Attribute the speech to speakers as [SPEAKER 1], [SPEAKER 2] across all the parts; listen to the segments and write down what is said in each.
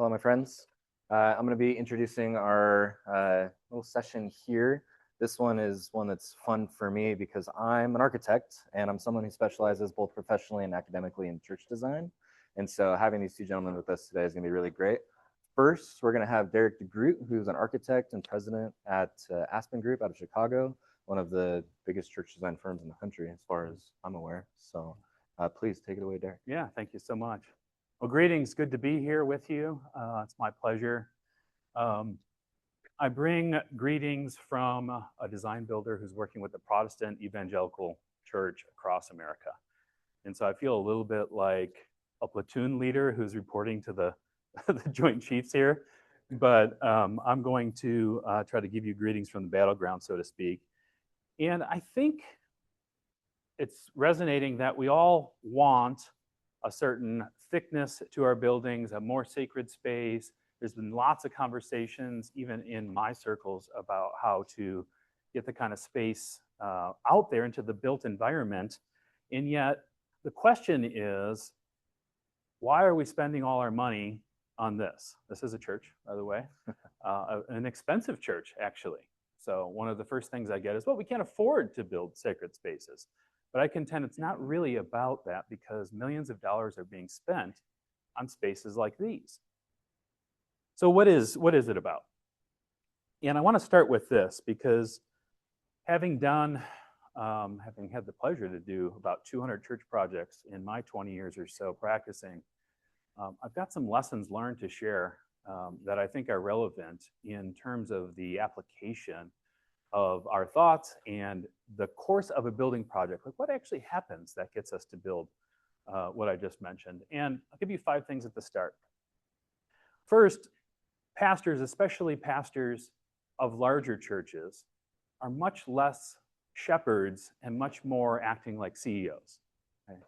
[SPEAKER 1] Hello, my friends. I'm going to be introducing our little session here. This one is one that's fun for me because I'm an architect and I'm someone who specializes both professionally and academically in church design. And so having these two gentlemen with us today is going to be really great. First, we're going to have DeGroot, who's an architect and president at Aspen Group out of Chicago, one of the biggest church design firms in the country, as far as I'm aware. So please take it away, Derek.
[SPEAKER 2] Yeah, thank you so much. Well, greetings. Good to be here with you. It's my pleasure. I bring greetings from a design builder who's working with the Protestant evangelical church across America. And so I feel a little bit like a platoon leader who's reporting to the, the Joint Chiefs here. But I'm going to try to give you greetings from the battleground, so to speak. And I think it's resonating that we all want a certain thickness to our buildings, a more sacred space. There's been lots of conversations, even in my circles, about how to get the kind of space out there into the built environment. And yet the question is, why are we spending all our money on this? This is a church, by the way, an expensive church, actually. So one of the first things I get is, well, we can't afford to build sacred spaces. But I contend it's not really about that, because millions of dollars are being spent on spaces like these. So what is it about? And I want to start with this, because having had the pleasure to do about 200 church projects in my 20 years or so practicing, I've got some lessons learned to share that I think are relevant in terms of the application of our thoughts and the course of a building project. Like, what actually happens that gets us to build what I just mentioned? And I'll give you 5 things at the start. First, pastors, especially pastors of larger churches, are much less shepherds and much more acting like CEOs. Okay?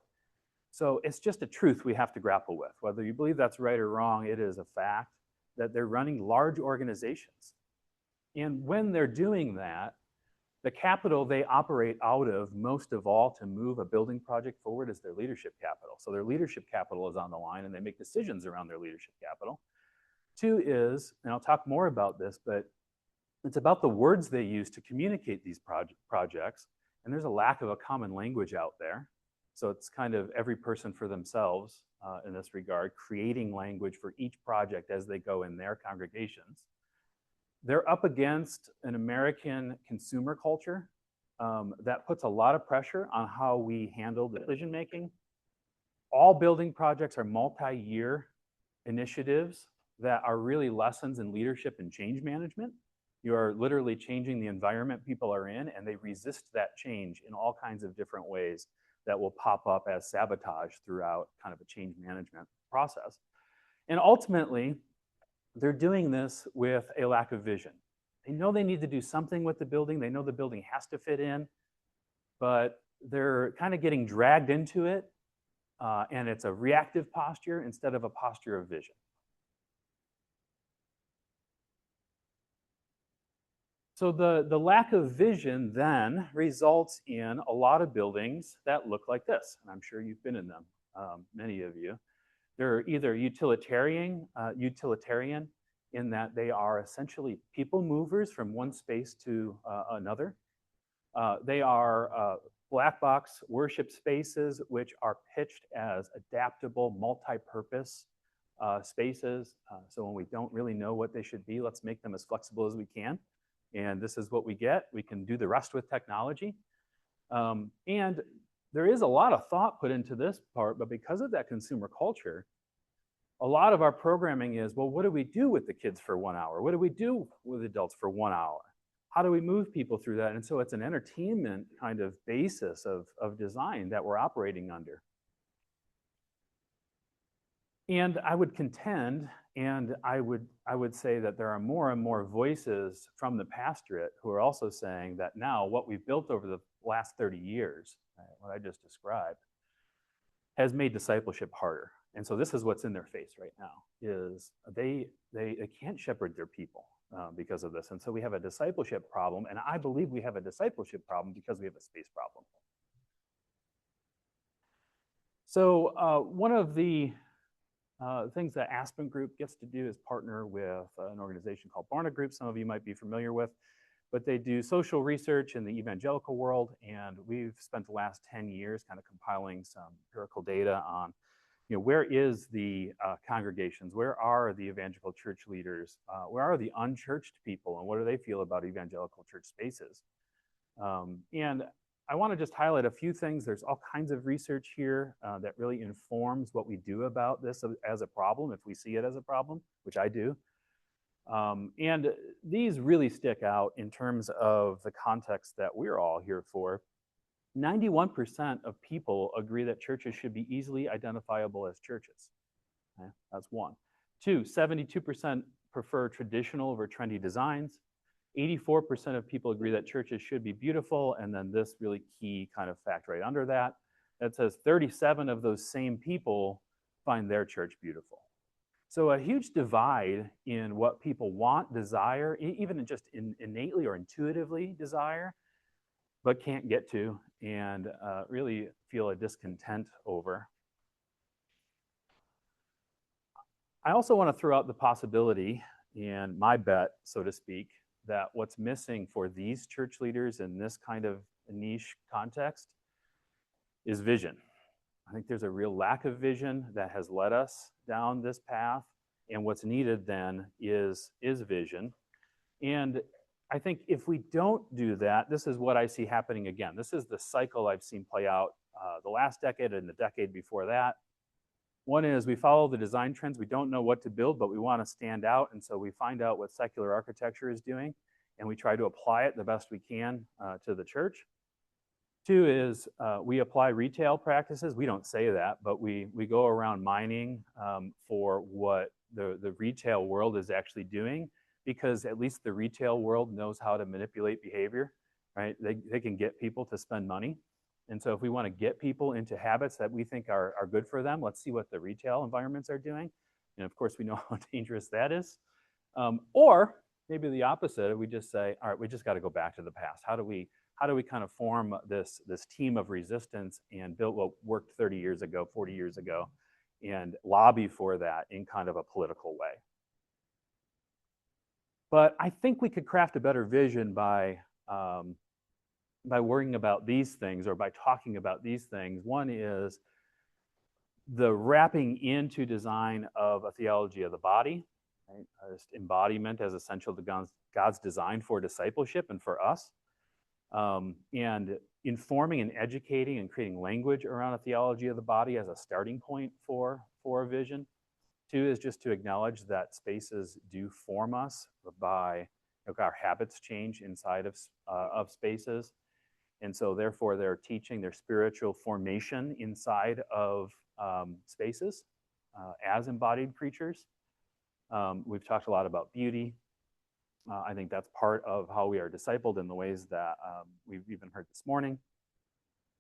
[SPEAKER 2] So it's just a truth we have to grapple with. Whether you believe that's right or wrong, it is a fact that they're running large organizations. And when they're doing that, the capital they operate out of most of all to move a building project forward is their leadership capital. So their leadership capital is on the line, and they make decisions around their leadership capital. 2 is, and I'll talk more about this, but it's about the words they use to communicate these projects. And there's a lack of a common language out there. So it's kind of every person for themselves in this regard, creating language for each project as they go in their congregations. They're up against an American consumer culture that puts a lot of pressure on how we handle decision making. All building projects are multi-year initiatives that are really lessons in leadership and change management. You are literally changing the environment people are in, and they resist that change in all kinds of different ways that will pop up as sabotage throughout kind of a change management process. And ultimately, they're doing this with a lack of vision. They know they need to do something with the building. They know the building has to fit in, but they're kind of getting dragged into it, and it's a reactive posture instead of a posture of vision. So the lack of vision then results in a lot of buildings that look like this, and I'm sure you've been in them, many of you. They're either utilitarian in that they are essentially people movers from one space to another. They are black box worship spaces, which are pitched as adaptable, multi-purpose spaces. So when we don't really know what they should be, let's make them as flexible as we can. And this is what we get. We can do the rest with technology. And there is a lot of thought put into this part, but because of that consumer culture, a lot of our programming is, well, what do we do with the kids for 1 hour? What do we do with adults for 1 hour? How do we move people through that? And so it's an entertainment kind of basis of design that we're operating under. And I would contend, and I would say that there are more and more voices from the pastorate who are also saying that now what we've built over the last 30 years, what I just described, has made discipleship harder. And so this is what's in their face right now, is they can't shepherd their people because of this. And so we have a discipleship problem, and I believe we have a discipleship problem because we have a space problem. So one of the things that Aspen Group gets to do is partner with an organization called Barna Group. Some of you might be familiar with, but they do social research in the evangelical world. And we've spent the last 10 years kind of compiling some empirical data on, where is the congregations? Where are the evangelical church leaders? Where are the unchurched people? And what do they feel about evangelical church spaces? And I want to just highlight a few things. There's all kinds of research here that really informs what we do about this as a problem, if we see it as a problem, which I do. And these really stick out in terms of the context that we're all here for. 91% of people agree that churches should be easily identifiable as churches. Okay? That's one. Two, 72% prefer traditional over trendy designs. 84% of people agree that churches should be beautiful. And then this really key kind of fact right under that, that says 37 of those same people find their church beautiful. So a huge divide in what people want, desire, even just innately or intuitively desire, but can't get to, and really feel a discontent over. I also want to throw out the possibility, and my bet, so to speak, that what's missing for these church leaders in this kind of niche context is vision. I think there's a real lack of vision that has led us down this path, and what's needed then is vision. And I think if we don't do that, this is what I see happening again. This is the cycle I've seen play out the last decade and the decade before that. One is we follow the design trends. We don't know what to build, but we want to stand out. And so we find out what secular architecture is doing, and we try to apply it the best we can to the church. Two is we apply retail practices. We don't say that, but we go around mining for what the retail world is actually doing, because at least the retail world knows how to manipulate behavior, right? They can get people to spend money. And so if we want to get people into habits that we think are good for them, let's see what the retail environments are doing. And of course, we know how dangerous that is. Or maybe the opposite, we just say, all right, we just got to go back to the past. How do we kind of form this team of resistance and build what worked 30 years ago, 40 years ago, and lobby for that in kind of a political way? But I think we could craft a better vision by worrying about these things, or by talking about these things. One is the wrapping into design of a theology of the body, right? Just embodiment as essential to God's design for discipleship and for us. And informing and educating and creating language around a theology of the body as a starting point for a vision. Two is just to acknowledge that spaces do form us by our habits change inside of spaces. And so therefore they're teaching their spiritual formation inside of spaces as embodied creatures. We've talked a lot about beauty. I think that's part of how we are discipled in the ways that we've even heard this morning.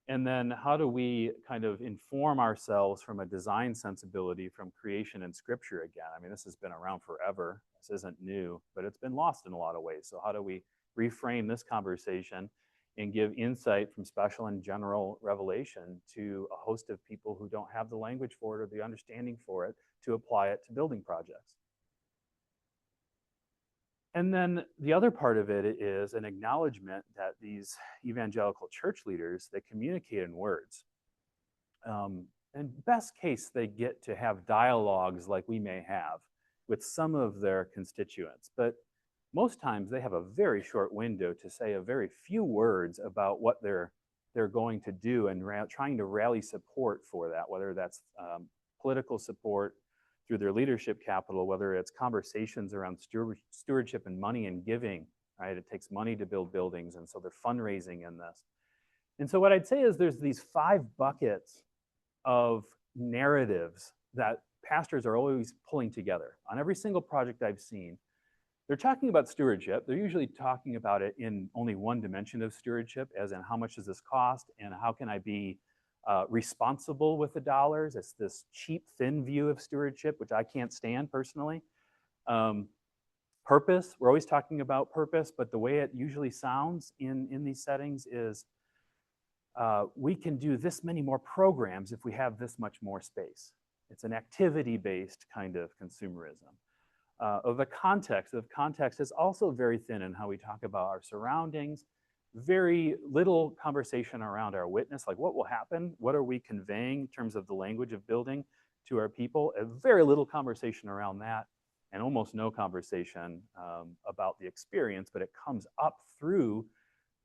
[SPEAKER 2] And then how do we kind of inform ourselves from a design sensibility from creation and scripture again? I mean, this has been around forever. This isn't new, but it's been lost in a lot of ways. So how do we reframe this conversation and give insight from special and general revelation to a host of people who don't have the language for it or the understanding for it to apply it to building projects? And then the other part of it is an acknowledgement that these evangelical church leaders, they communicate in words. And best case, they get to have dialogues like we may have with some of their constituents. But most times they have a very short window to say a very few words about what they're going to do, and trying to rally support for that, whether that's political support through their leadership capital, whether it's conversations around stewardship and money and giving, right? It takes money to build buildings, and so they're fundraising in this. And so what I'd say is there's these 5 buckets of narratives that pastors are always pulling together. On every single project I've seen, they're talking about stewardship. They're usually talking about it in only one dimension of stewardship, as in how much does this cost and how can I be responsible with the dollars. It's this cheap, thin view of stewardship, which I can't stand personally. Purpose, we're always talking about purpose, but the way it usually sounds in these settings is we can do this many more programs if we have this much more space. It's an activity-based kind of consumerism. The context is also very thin in how we talk about our surroundings. Very little conversation around our witness, like what will happen? What are we conveying in terms of the language of building to our people? A very little conversation around that, and almost no conversation about the experience, but it comes up through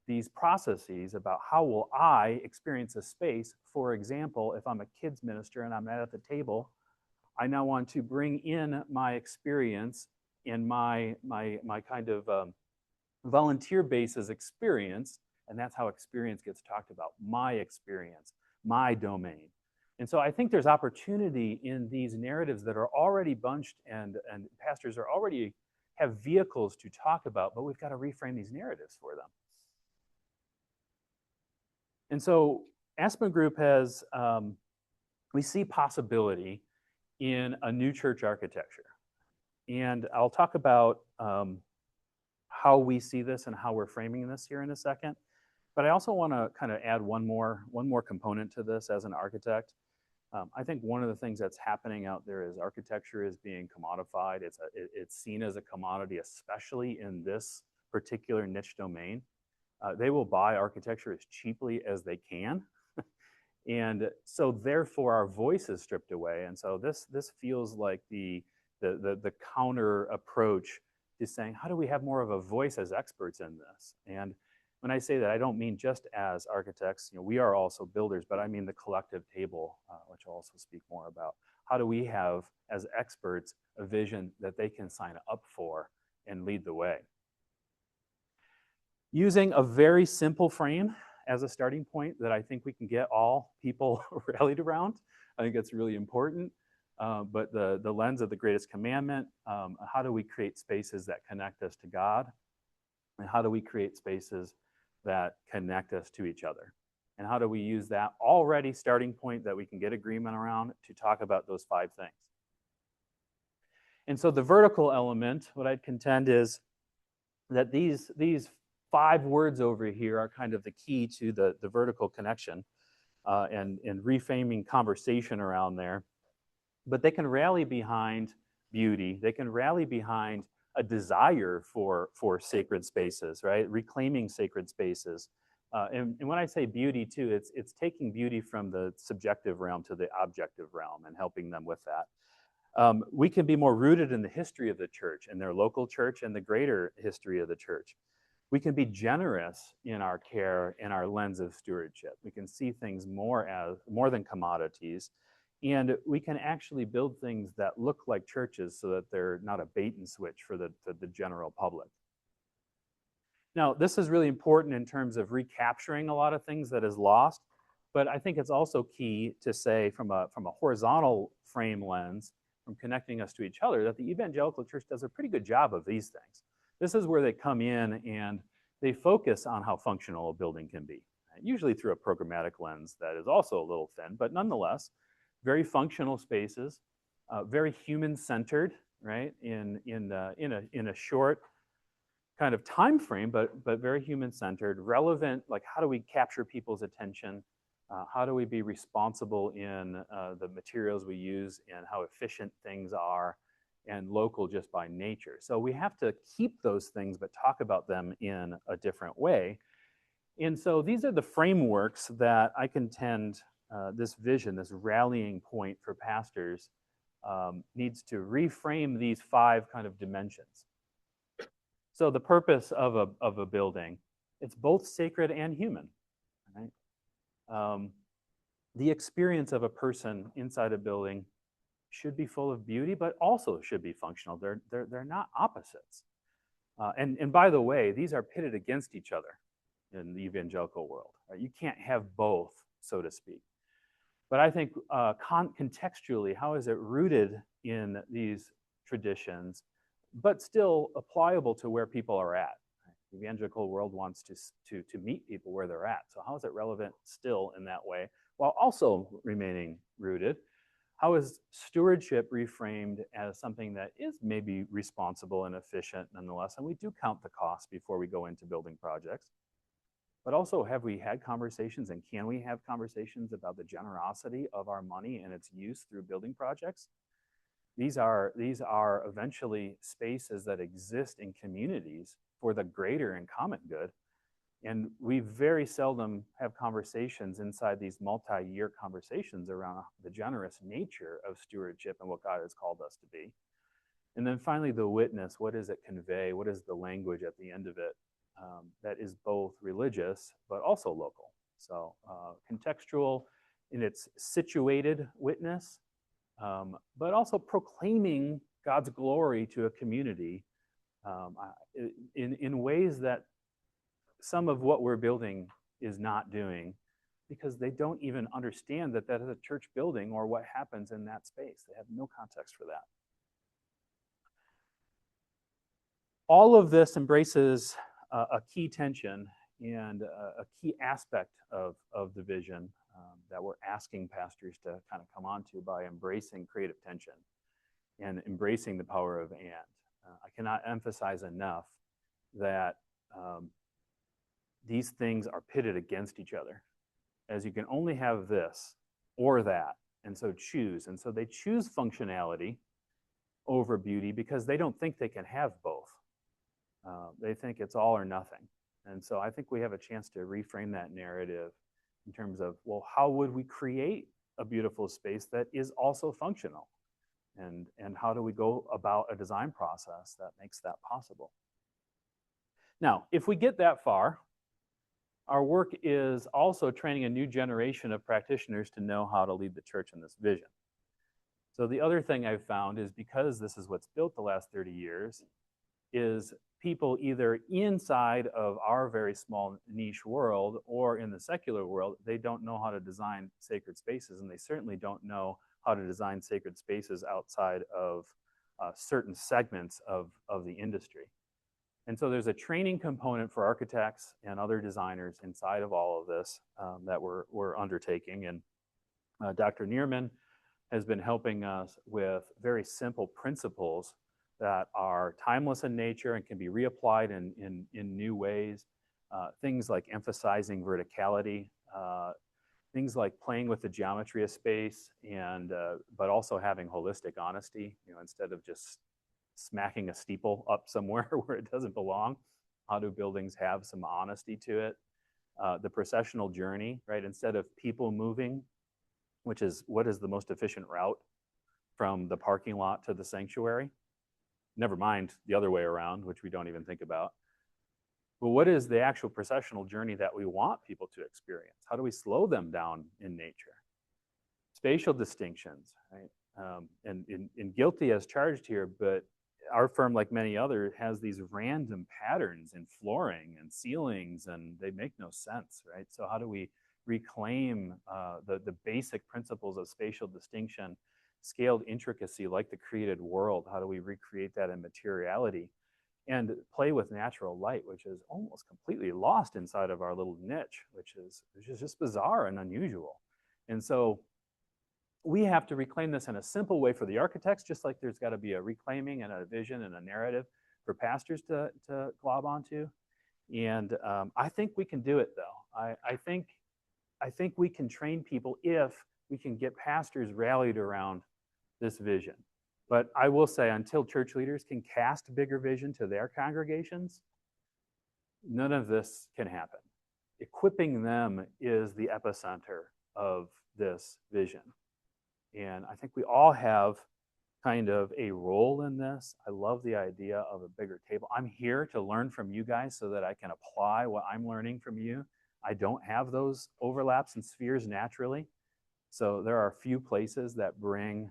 [SPEAKER 2] these processes about how will I experience a space. For example, if I'm a kids minister and I'm at the table, I now want to bring in my experience and my kind of volunteer basis experience, and that's how experience gets talked about, my experience, my domain. And so I think there's opportunity in these narratives that are already bunched and pastors are already have vehicles to talk about, but we've got to reframe these narratives for them. And so Aspen Group has, we see possibility in a new church architecture. And I'll talk about how we see this and how we're framing this here in a second. But I also want to kind of add one more component to this as an architect. I think one of the things that's happening out there is architecture is being commodified. It's seen as a commodity, especially in this particular niche domain. They will buy architecture as cheaply as they can. And so therefore our voice is stripped away. And so this feels like the counter approach to saying, how do we have more of a voice as experts in this? And when I say that, I don't mean just as architects. We are also builders, but I mean the collective table, which I'll also speak more about. How do we have, as experts, a vision that they can sign up for and lead the way? Using a very simple frame as a starting point that I think we can get all people rallied around. I think that's really important. But the lens of the greatest commandment, how do we create spaces that connect us to God? And how do we create spaces that connect us to each other? And how do we use that already starting point that we can get agreement around to talk about those 5 things? And so the vertical element, what I'd contend is that these 5 words over here are kind of the key to the vertical connection and reframing conversation around there. But they can rally behind beauty. They can rally behind a desire for sacred spaces, right? Reclaiming sacred spaces. And when I say beauty too, it's taking beauty from the subjective realm to the objective realm and helping them with that. We can be more rooted in the history of the church and their local church and the greater history of the church. We can be generous in our care and our lens of stewardship. We can see things more than commodities. And we can actually build things that look like churches so that they're not a bait and switch for the general public. Now, this is really important in terms of recapturing a lot of things that is lost, but I think it's also key to say from a horizontal frame lens, from connecting us to each other, that the evangelical church does a pretty good job of these things. This is where they come in and they focus on how functional a building can be, usually through a programmatic lens that is also a little thin, but nonetheless, very functional spaces, very human-centered, right? In a short kind of time frame, but very human-centered, relevant. Like, how do we capture people's attention? How do we be responsible in the materials we use and how efficient things are, and local just by nature? So we have to keep those things, but talk about them in a different way. And so these are the frameworks that I contend this vision, this rallying point for pastors needs to reframe these 5 kind of dimensions. So the purpose of a building, it's both sacred and human, right? The experience of a person inside a building should be full of beauty, but also should be functional. They're not opposites. And by the way, these are pitted against each other in the evangelical world. Right? You can't have both, so to speak. But I think contextually, how is it rooted in these traditions, but still applicable to where people are at? The evangelical world wants to meet people where they're at. So how is it relevant still in that way, while also remaining rooted? How is stewardship reframed as something that is maybe responsible and efficient nonetheless? And we do count the cost before we go into building projects. but also have we had conversations, and can we have conversations about the generosity of our money and its use through building projects? These are eventually spaces that exist in communities for the greater and common good. And we very seldom have conversations inside these multi-year conversations around the generous nature of stewardship and what God has called us to be. And then finally, the witness. What does it convey? What is the language at the end of it that is both religious but also local? So contextual in its situated witness, but also proclaiming God's glory to a community in ways that some of what we're building is not doing, because they don't even understand that that is a church building or what happens in that space. They have no context for that. All of this embraces a key tension and a key aspect of the vision that we're asking pastors to kind of come onto by embracing creative tension and embracing the power of and. I cannot emphasize enough that these things are pitted against each other, as you can only have this or that, and so choose. And so they choose functionality over beauty because they don't think they can have both. They think it's all or nothing. And so I think we have a chance to reframe that narrative in terms of, well, how would we create a beautiful space that is also functional? And how do we go about a design process that makes that possible? Now, if we get that far, our work is also training a new generation of practitioners to know how to lead the church in this vision. So the other thing I've found is, because this is what's built the last 30 years, is people either inside of our very small niche world or in the secular world, they don't know how to design sacred spaces, and they certainly don't know how to design sacred spaces outside of certain segments of the industry. And so there's a training component for architects and other designers inside of all of this that we're undertaking. And Dr. Neerman has been helping us with very simple principles that are timeless in nature and can be reapplied in new ways. Things like emphasizing verticality, things like playing with the geometry of space, and but also having holistic honesty. You know, instead of just smacking a steeple up somewhere where it doesn't belong, how do buildings have some honesty to it? The processional journey, right? Instead of people moving, which is what is the most efficient route from the parking lot to the sanctuary? Never mind the other way around, which we don't even think about. But what is the actual processional journey that we want people to experience? How do we slow them down in nature? Spatial distinctions, right? And guilty as charged here, but our firm, like many others, has these random patterns in flooring and ceilings, and they make no sense, right? So how do we reclaim the basic principles of spatial distinction, scaled intricacy like the created world? How do we recreate that in materiality? And play with natural light, which is almost completely lost inside of our little niche, which is just bizarre and unusual. And so we have to reclaim this in a simple way for the architects, just like there's got to be a reclaiming and a vision and a narrative for pastors to glob onto. And I think we can do it, though. I think we can train people if we can get pastors rallied around this vision. But I will say, until church leaders can cast bigger vision to their congregations, none of this can happen. Equipping them is the epicenter of this vision. And I think we all have kind of a role in this. I love the idea of a bigger table. I'm here to learn from you guys so that I can apply what I'm learning from you. I don't have those overlaps and spheres naturally. So there are a few places that bring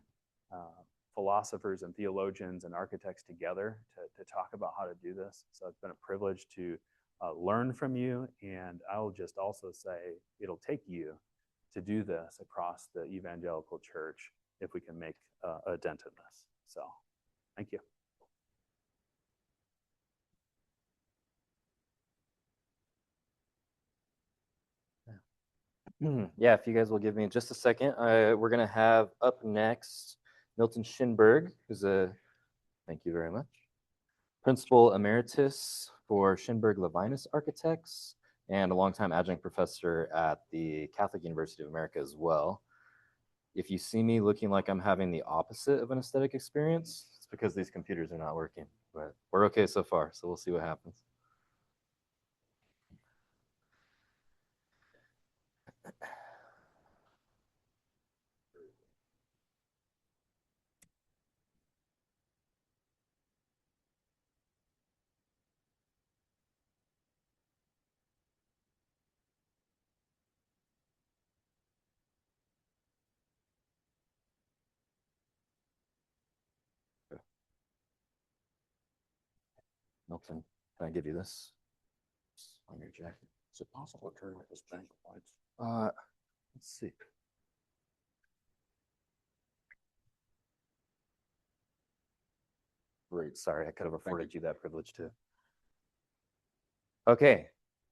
[SPEAKER 2] philosophers and theologians and architects together to talk about how to do this. So it's been a privilege to learn from you. And I'll just also say it'll take you to do this across the evangelical church if we can make a dent in this. So thank you.
[SPEAKER 1] Yeah, if you guys will give me just a second, we're going to have up next Milton SHINBERG, who's thank you very much, Principal Emeritus for SHINBERG Levinus Architects, and a longtime adjunct professor at the Catholic University of America as well. If you see me looking like I'm having the opposite of an aesthetic experience, it's because these computers are not working, but we're okay so far, so we'll see what happens. Milton, can I give you this? It's on your jacket.
[SPEAKER 3] Is it possible to turn this bank lights?
[SPEAKER 1] Let's see. Great, sorry, I could have afforded you that privilege too. Okay,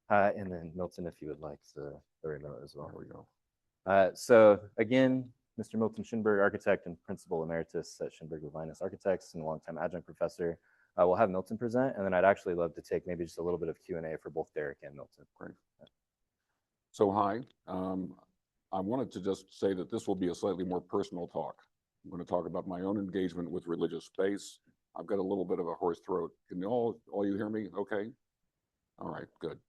[SPEAKER 1] and then Milton, if you would like the remote as well.
[SPEAKER 3] There we go.
[SPEAKER 1] So again, Mr. Milton SHINBERG, architect and principal emeritus at SHINBERG Levinas Architects and a longtime adjunct professor. We'll have Milton present, and then I'd actually love to take maybe just a little bit of Q&A for both Derek and Milton.
[SPEAKER 3] Great. So hi, I wanted to just say that this will be a slightly more personal talk. I'm going to talk about my own engagement with religious space. I've got a little bit of a hoarse throat. Can you all you hear me okay? All right, good.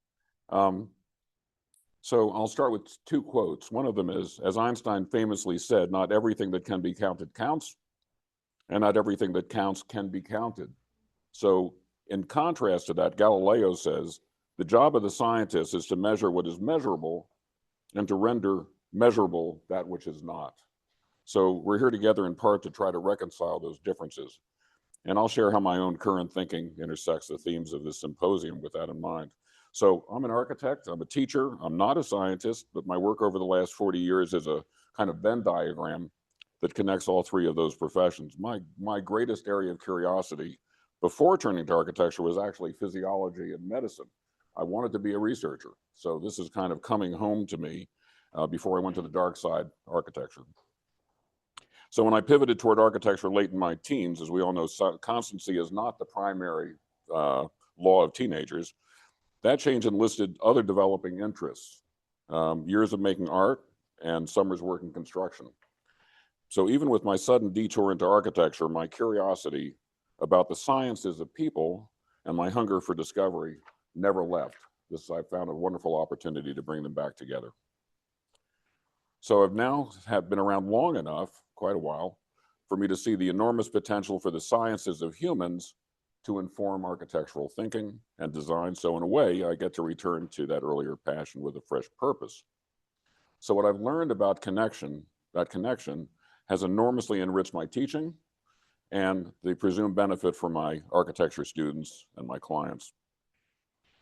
[SPEAKER 3] So I'll start with two quotes. One of them is, as Einstein famously said, not everything that can be counted counts, and not everything that counts can be counted. So in contrast to that, Galileo says, the job of the scientist is to measure what is measurable and to render measurable that which is not. So we're here together in part to try to reconcile those differences. And I'll share how my own current thinking intersects the themes of this symposium with that in mind. So I'm an architect, I'm a teacher, I'm not a scientist, but my work over the last 40 years is a kind of Venn diagram that connects all three of those professions. My greatest area of curiosity before turning to architecture was actually physiology and medicine. I wanted to be a researcher. So this is kind of coming home to me before I went to the dark side, architecture. So when I pivoted toward architecture late in my teens, as we all know, constancy is not the primary law of teenagers. That change enlisted other developing interests, years of making art and summers working construction. So even with my sudden detour into architecture, my curiosity about the sciences of people and my hunger for discovery never left. I found a wonderful opportunity to bring them back together. So I've now been around long enough, quite a while, for me to see the enormous potential for the sciences of humans to inform architectural thinking and design. So in a way, I get to return to that earlier passion with a fresh purpose. So what I've learned about that connection has enormously enriched my teaching and the presumed benefit for my architecture students and my clients.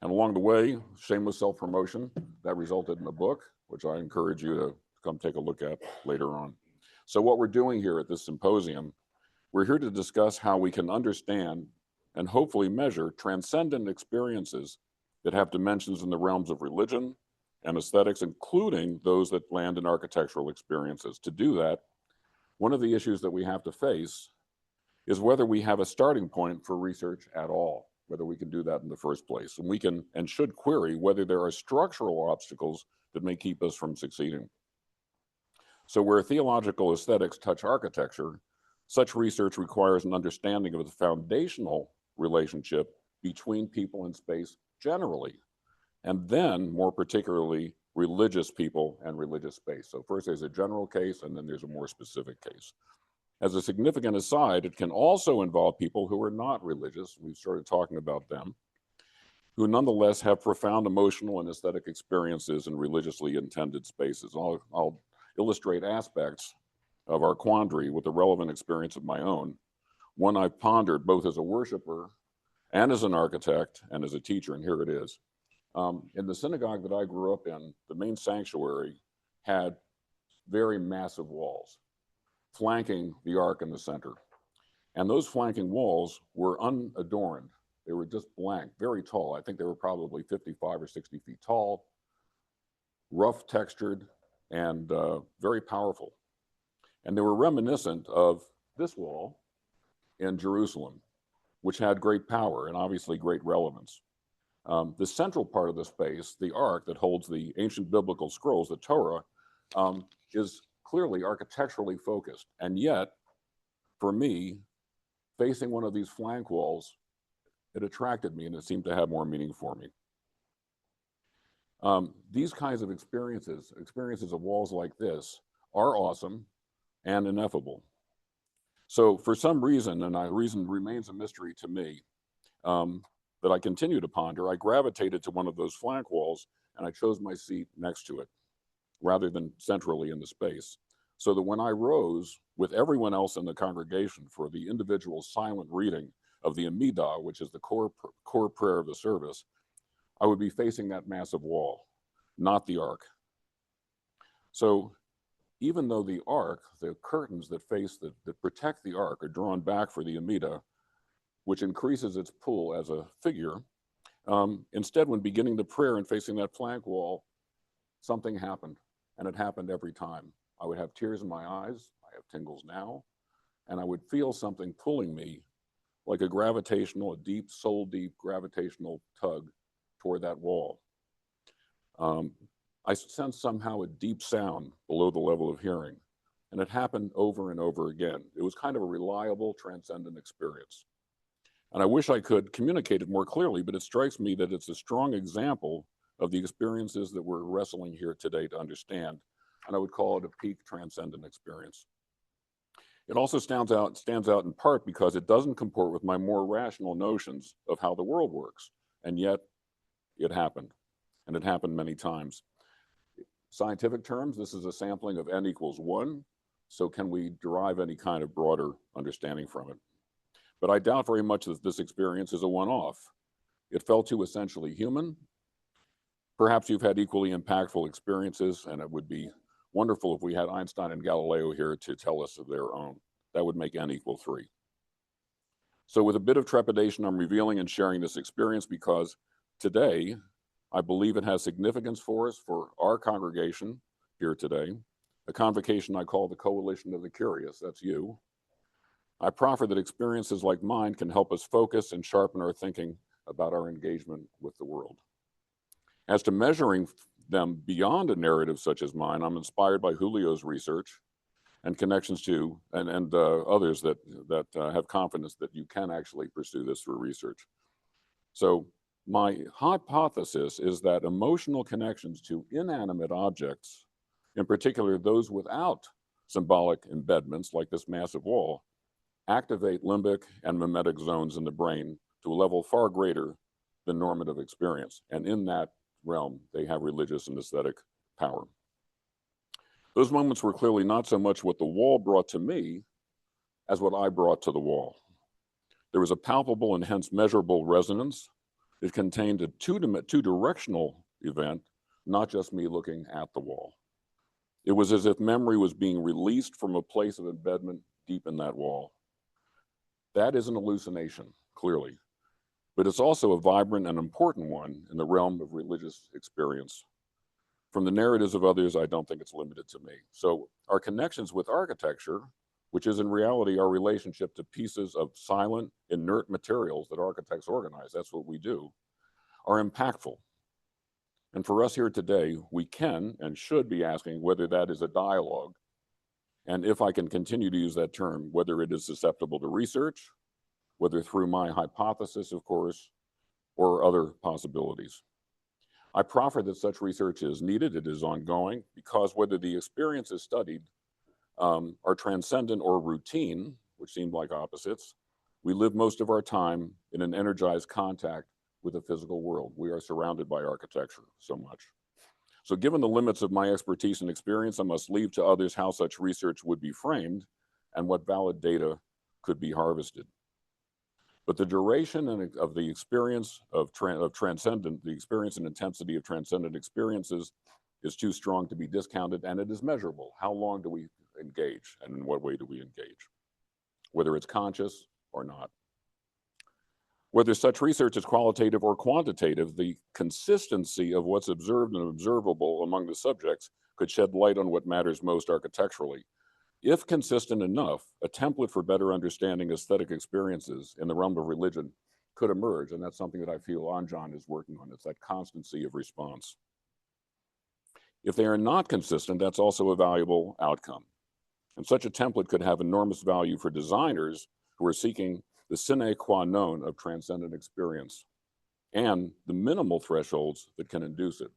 [SPEAKER 3] And along the way, shameless self-promotion, that resulted in a book, which I encourage you to come take a look at later on. So what we're doing here at this symposium, we're here to discuss how we can understand and hopefully measure transcendent experiences that have dimensions in the realms of religion and aesthetics, including those that land in architectural experiences. To do that, one of the issues that we have to face is whether we have a starting point for research at all, whether we can do that in the first place. And we can and should query whether there are structural obstacles that may keep us from succeeding. So where theological aesthetics touch architecture, such research requires an understanding of the foundational relationship between people and space generally, and then more particularly religious people and religious space. So first there's a general case, and then there's a more specific case. As a significant aside, it can also involve people who are not religious. We've started talking about them, who nonetheless have profound emotional and aesthetic experiences in religiously intended spaces. I'll illustrate aspects of our quandary with a relevant experience of my own, one I've pondered both as a worshiper and as an architect and as a teacher, and here it is. In the synagogue that I grew up in, the main sanctuary had very massive walls flanking the ark in the center. And those flanking walls were unadorned. They were just blank, very tall. I think they were probably 55 or 60 feet tall, rough textured, and very powerful. And they were reminiscent of this wall in Jerusalem, which had great power and obviously great relevance. The central part of the space, the ark that holds the ancient biblical scrolls, the Torah, is clearly architecturally focused. And yet, for me, facing one of these flank walls, it attracted me and it seemed to have more meaning for me. These kinds of experiences of walls like this, are awesome and ineffable. So for some reason, and the reason remains a mystery to me, that I continue to ponder, I gravitated to one of those flank walls and I chose my seat next to it rather than centrally in the space. So that when I rose with everyone else in the congregation for the individual silent reading of the Amidah, which is the core prayer of the service, I would be facing that massive wall, not the ark. So even though the ark, the curtains that protect the ark are drawn back for the Amidah, which increases its pull as a figure, instead, when beginning the prayer and facing that flank wall, something happened, and it happened every time. I would have tears in my eyes, I have tingles now, and I would feel something pulling me like a deep, soul-deep gravitational tug toward that wall. I sensed somehow a deep sound below the level of hearing, and it happened over and over again. It was kind of a reliable, transcendent experience. And I wish I could communicate it more clearly, but it strikes me that it's a strong example of the experiences that we're wrestling here today to understand, and I would call it a peak transcendent experience. It also stands out in part because it doesn't comport with my more rational notions of how the world works, and yet it happened, and it happened many times. Scientific terms, this is a sampling of n equals 1, so can we derive any kind of broader understanding from it? But I doubt very much that this experience is a one-off. It felt too essentially human. Perhaps you've had equally impactful experiences, and it would be wonderful if we had Einstein and Galileo here to tell us of their own. That would make n equal 3. So with a bit of trepidation, I'm revealing and sharing this experience because today, I believe it has significance for us, for our congregation here today, a convocation I call the Coalition of the Curious, that's you. I proffer that experiences like mine can help us focus and sharpen our thinking about our engagement with the world. As to measuring them beyond a narrative such as mine, I'm inspired by Julio's research and connections to, and others that have confidence that you can actually pursue this through research. So my hypothesis is that emotional connections to inanimate objects, in particular those without symbolic embedments like this massive wall, activate limbic and mimetic zones in the brain to a level far greater than normative experience. And in that realm, they have religious and aesthetic power. Those moments were clearly not so much what the wall brought to me as what I brought to the wall. There was a palpable and hence measurable resonance. It contained a two-directional event, not just me looking at the wall. It was as if memory was being released from a place of embedment deep in that wall. That is an hallucination, clearly, but it's also a vibrant and important one in the realm of religious experience. From the narratives of others, I don't think it's limited to me. So our connections with architecture, which is in reality our relationship to pieces of silent, inert materials that architects organize, that's what we do, are impactful. And for us here today, we can and should be asking whether that is a dialogue, and if I can continue to use that term, whether it is susceptible to research, whether through my hypothesis, of course, or other possibilities. I proffer that such research is needed, it is ongoing, because whether the experiences studied are transcendent or routine, which seem like opposites, we live most of our time in an energized contact with the physical world. We are surrounded by architecture so much. So given the limits of my expertise and experience, I must leave to others how such research would be framed and what valid data could be harvested. But the duration of the experience of transcendent, the experience and intensity of transcendent experiences is too strong to be discounted, and it is measurable. How long do we engage, and in what way do we engage? Whether it's conscious or not. Whether such research is qualitative or quantitative, the consistency of what's observed and observable among the subjects could shed light on what matters most architecturally. If consistent enough, a template for better understanding aesthetic experiences in the realm of religion could emerge. And that's something that I feel Anjan is working on. It's that constancy of response. If they are not consistent, that's also a valuable outcome. And such a template could have enormous value for designers who are seeking the sine qua non of transcendent experience and the minimal thresholds that can induce it.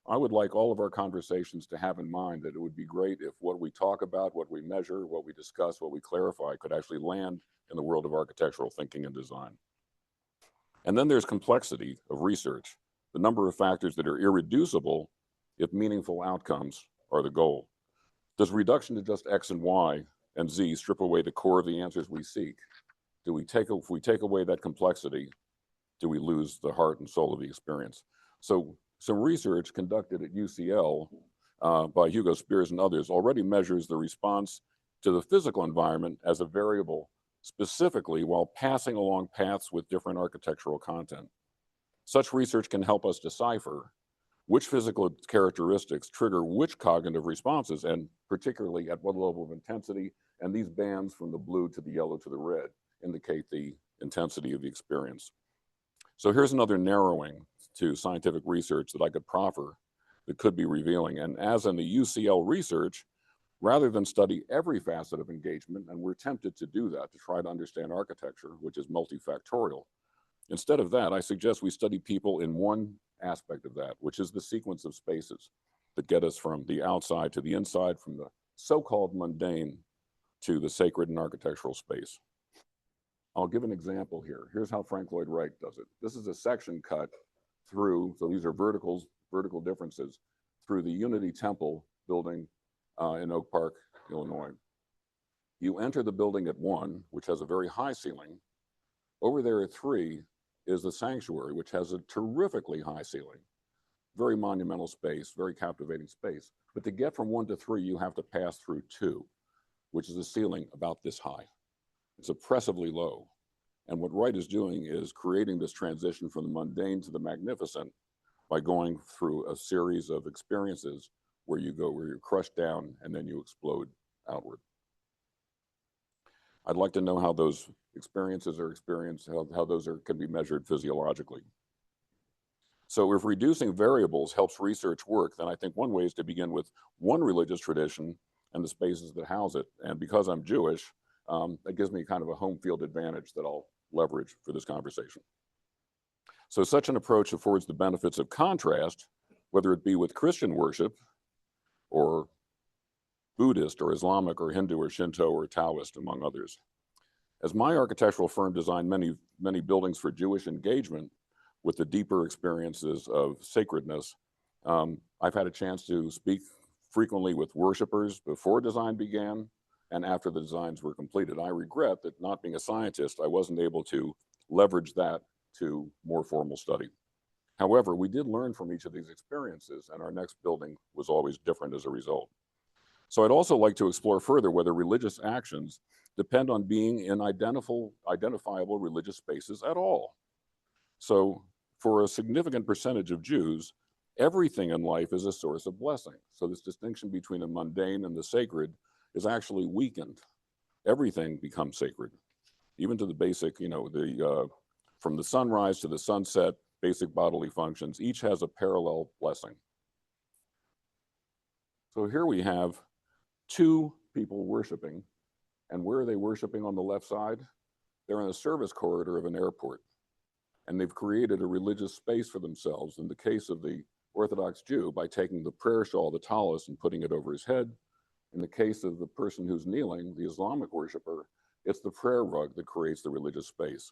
[SPEAKER 3] I would like all of our conversations to have in mind that it would be great if what we talk about, what we measure, what we discuss, what we clarify could actually land in the world of architectural thinking and design. And then there's complexity of research, the number of factors that are irreducible if meaningful outcomes are the goal. Does reduction to just X and Y and Z strip away the core of the answers we seek? If we take away that complexity, do we lose the heart and soul of the experience? So some research conducted at UCL by Hugo Spears and others already measures the response to the physical environment as a variable, specifically while passing along paths with different architectural content. Such research can help us decipher which physical characteristics trigger which cognitive responses, and particularly at what level of intensity, and these bands from the blue to the yellow to the red indicate the intensity of the experience. So here's another narrowing to scientific research that I could proffer that could be revealing. And as in the UCL research, rather than study every facet of engagement, and we're tempted to do that to try to understand architecture, which is multifactorial, instead of that, I suggest we study people in one aspect of that, which is the sequence of spaces that get us from the outside to the inside, from the so-called mundane to the sacred and architectural space. I'll give an example here. Here's how Frank Lloyd Wright does it. This is a section cut through, so these are vertical differences, through the Unity Temple building in Oak Park, Illinois. You enter the building at 1, which has a very high ceiling. Over there at 3 is the sanctuary, which has a terrifically high ceiling. Very monumental space, very captivating space. But to get from 1 to 3, you have to pass through 2, which is a ceiling about this high. It's oppressively low. And what Wright is doing is creating this transition from the mundane to the magnificent by going through a series of experiences where you're crushed down and then you explode outward. I'd like to know how those experiences are experienced, how those can be measured physiologically. So if reducing variables helps research work, then I think one way is to begin with one religious tradition and the spaces that house it. And because I'm Jewish, that gives me kind of a home field advantage that I'll leverage for this conversation. So such an approach affords the benefits of contrast, whether it be with Christian worship or Buddhist or Islamic or Hindu or Shinto or Taoist, among others. As my architectural firm designed many buildings for Jewish engagement with the deeper experiences of sacredness, I've had a chance to speak frequently with worshipers before design began and after the designs were completed. I regret that, not being a scientist, I wasn't able to leverage that to more formal study. However, we did learn from each of these experiences, and our next building was always different as a result. So I'd also like to explore further whether religious actions depend on being in identifiable religious spaces at all. So for a significant percentage of Jews, everything in life is a source of blessing. So this distinction between the mundane and the sacred is actually weakened. Everything becomes sacred, even to the basic, from the sunrise to the sunset, basic bodily functions, each has a parallel blessing. So here we have 2 people worshiping. And where are they worshiping on the left side? They're in a service corridor of an airport. And they've created a religious space for themselves, in the case of the Orthodox Jew, by taking the prayer shawl, the tallis, and putting it over his head. In the case of the person who's kneeling, the Islamic worshiper, it's the prayer rug that creates the religious space.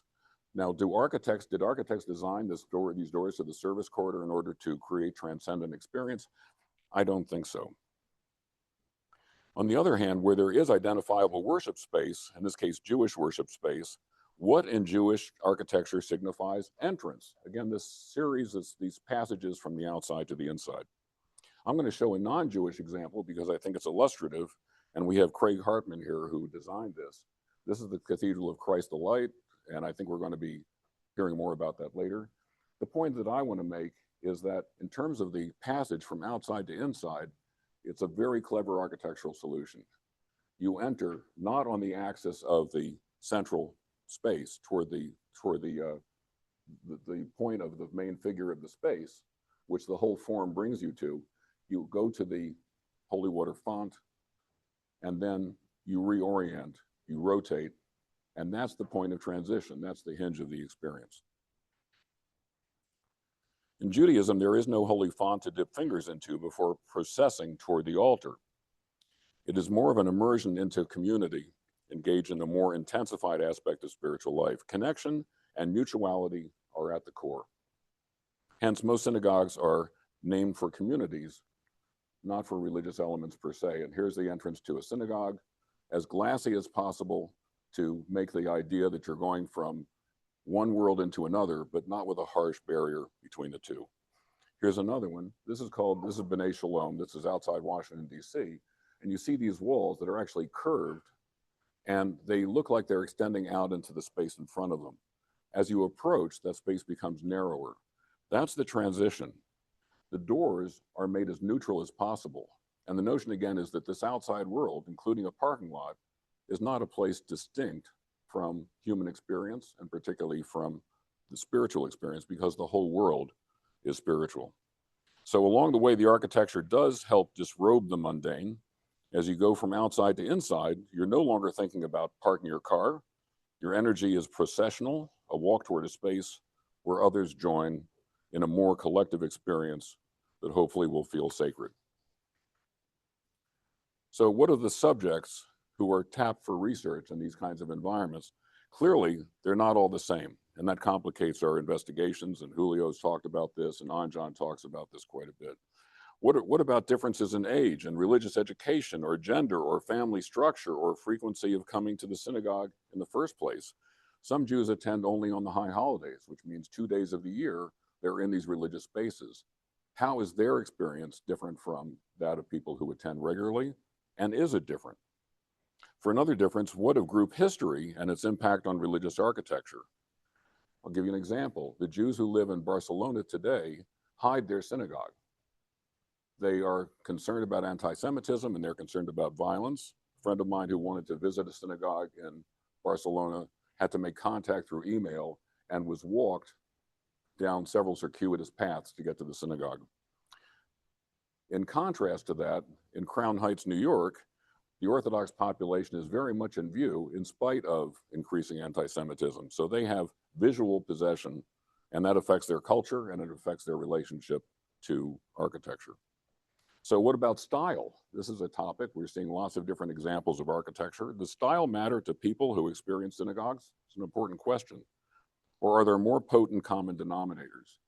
[SPEAKER 3] Now, did architects design these doors to the service corridor in order to create transcendent experience? I don't think so. On the other hand, where there is identifiable worship space, in this case, Jewish worship space, what in Jewish architecture signifies entrance? Again, this series is these passages from the outside to the inside. I'm going to show a non-Jewish example because I think it's illustrative, and we have Craig Hartman here who designed this. This is the Cathedral of Christ the Light, and I think we're going to be hearing more about that later. The point that I want to make is that in terms of the passage from outside to inside, it's a very clever architectural solution. You enter not on the axis of the central space, toward the point of the main figure of the space, which the whole form brings you to, you go to the holy water font, and then you reorient, you rotate, and that's the point of transition. That's the hinge of the experience. In Judaism, there is no holy font to dip fingers into before processing toward the altar. It is more of an immersion into community, engaged in a more intensified aspect of spiritual life. Connection and mutuality are at the core. Hence, most synagogues are named for communities, not for religious elements per se. And here's the entrance to a synagogue, as glassy as possible to make the idea that you're going from one world into another, but not with a harsh barrier between the two. Here's another one. This is B'nai Shalom. This is outside Washington, D.C. And you see these walls that are actually curved, and they look like they're extending out into the space in front of them. As you approach, that space becomes narrower. That's the transition. The doors are made as neutral as possible. And the notion, again, is that this outside world, including a parking lot, is not a place distinct from human experience, and particularly from the spiritual experience, because the whole world is spiritual. So along the way, the architecture does help disrobe the mundane. As you go from outside to inside, you're no longer thinking about parking your car. Your energy is processional, a walk toward a space where others join in a more collective experience that hopefully will feel sacred. So what are the subjects who are tapped for research in these kinds of environments? Clearly, they're not all the same, and that complicates our investigations, and Julio's talked about this, and Anjan talks about this quite a bit. What about differences in age and religious education, or gender, or family structure, or frequency of coming to the synagogue in the first place? Some Jews attend only on the high holidays, which means 2 days of the year they're in these religious spaces. How is their experience different from that of people who attend regularly? And is it different? For another difference, what of group history and its impact on religious architecture? I'll give you an example. The Jews who live in Barcelona today hide their synagogue. They are concerned about anti-Semitism, and they're concerned about violence. A friend of mine who wanted to visit a synagogue in Barcelona had to make contact through email and was walked down several circuitous paths to get to the synagogue. In contrast to that, in Crown Heights, New York, the Orthodox population is very much in view in spite of increasing anti-Semitism. So they have visual possession, and that affects their culture, and it affects their relationship to architecture. So what about style? This is a topic. We're seeing lots of different examples of architecture. Does style matter to people who experience synagogues? It's an important question. Or are there more potent common denominators?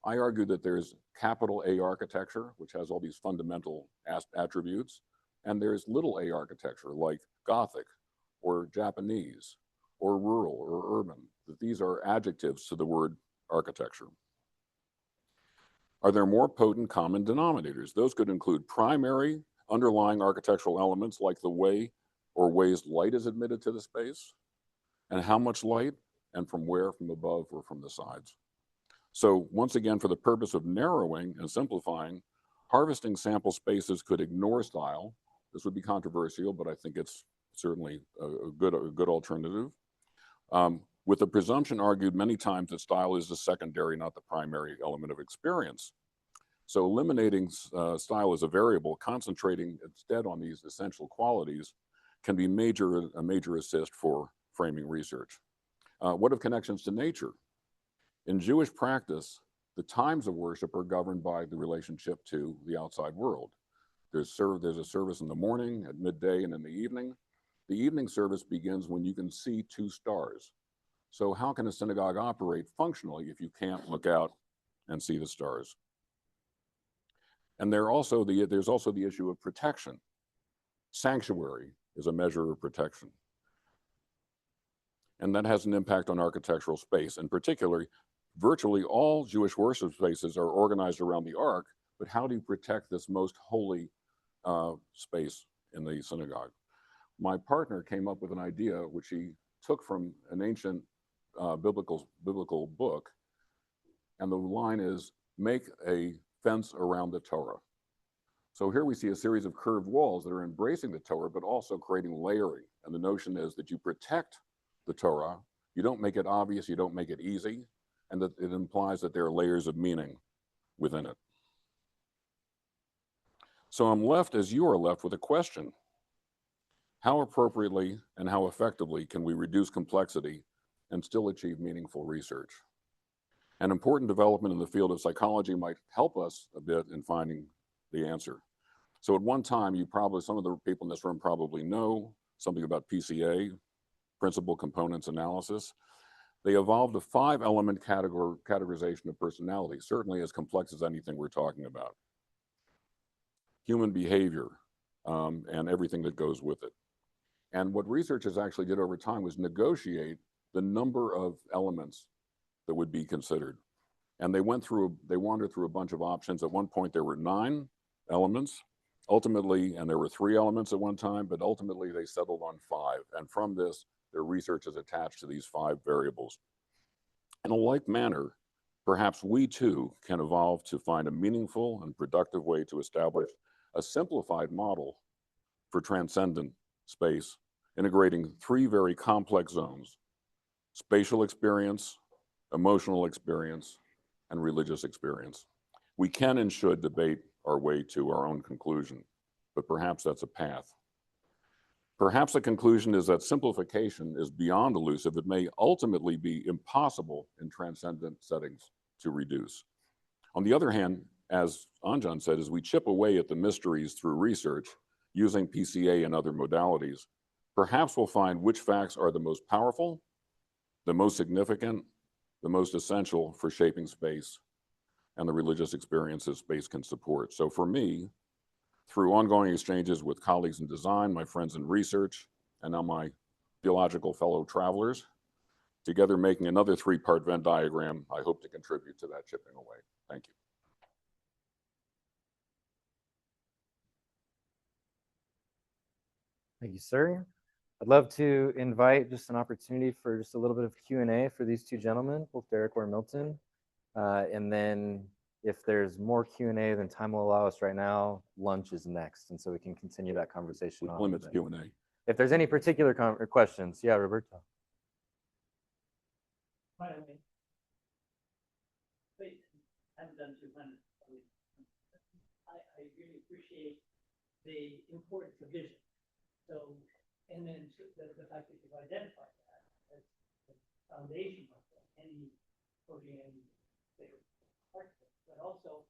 [SPEAKER 3] I argue that there's capital A architecture, which has all these fundamental attributes, and there's little a architecture like Gothic or Japanese or rural or urban, that these are adjectives to the word architecture. Are there more potent common denominators? Those could include primary underlying architectural elements like the way or ways light is admitted to the space, and how much light, and from where, from above or from the sides. So once again, for the purpose of narrowing and simplifying, harvesting sample spaces could ignore style. This would be controversial, but I think it's certainly a good alternative. With the presumption argued many times that style is the secondary, not the primary element of experience. So eliminating style as a variable, concentrating instead on these essential qualities, can be a major assist for framing research. What of connections to nature? In Jewish practice, the times of worship are governed by the relationship to the outside world. There's a service in the morning, at midday, and in the evening. The evening service begins when you can see 2 stars. So how can a synagogue operate functionally if you can't look out and see the stars? And there's also the issue of protection. Sanctuary is a measure of protection. And that has an impact on architectural space. In particular, virtually all Jewish worship spaces are organized around the ark, but how do you protect this most holy space in the synagogue? My partner came up with an idea which he took from an ancient biblical book, and the line is, make a fence around the Torah. So here we see a series of curved walls that are embracing the Torah, but also creating layering. And the notion is that you protect the Torah You don't make it obvious, you don't make it easy, and that it implies that there are layers of meaning within it. So I'm left, as you are left, with a question. How appropriately and how effectively can we reduce complexity and still achieve meaningful research? An important development in the field of psychology might help us a bit in finding the answer. So at one time, some of the people in this room probably know something about PCA, principal components analysis. They evolved a 5-element categorization of personality, certainly as complex as anything we're talking about. Human behavior and everything that goes with it. And what researchers actually did over time was negotiate the number of elements that would be considered. And they wandered through a bunch of options. At one point, there were 9 elements. Ultimately, and there were 3 elements at one time, but ultimately they settled on 5. And from this, their research is attached to these 5 variables. In a like manner, perhaps we too can evolve to find a meaningful and productive way to establish a simplified model for transcendent space, integrating 3 very complex zones: spatial experience, emotional experience, and religious experience. We can and should debate our way to our own conclusion, but perhaps that's a path. Perhaps the conclusion is that simplification is beyond elusive. It may ultimately be impossible in transcendent settings to reduce. On the other hand, as Anjan said, as we chip away at the mysteries through research using PCA and other modalities, perhaps we'll find which facts are the most powerful, the most significant, the most essential for shaping space and the religious experiences space can support. So for me, through ongoing exchanges with colleagues in design, my friends in research, and now my theological fellow travelers, together making another 3-part Venn diagram, I hope to contribute to that chipping away. Thank you.
[SPEAKER 1] Thank you, sir. I'd love to invite just an opportunity for just a little bit of Q&A for these 2 gentlemen, both Derek or Milton. And then if there's more Q&A than time will allow us right now, lunch is next. And so we can continue that conversation on.
[SPEAKER 3] Limits Q&A.
[SPEAKER 1] If there's any particular questions, yeah, Roberto.
[SPEAKER 4] By the way, I've done 200. I really appreciate the importance of vision. So, and then the fact that you've identified that as the foundation of any program, but also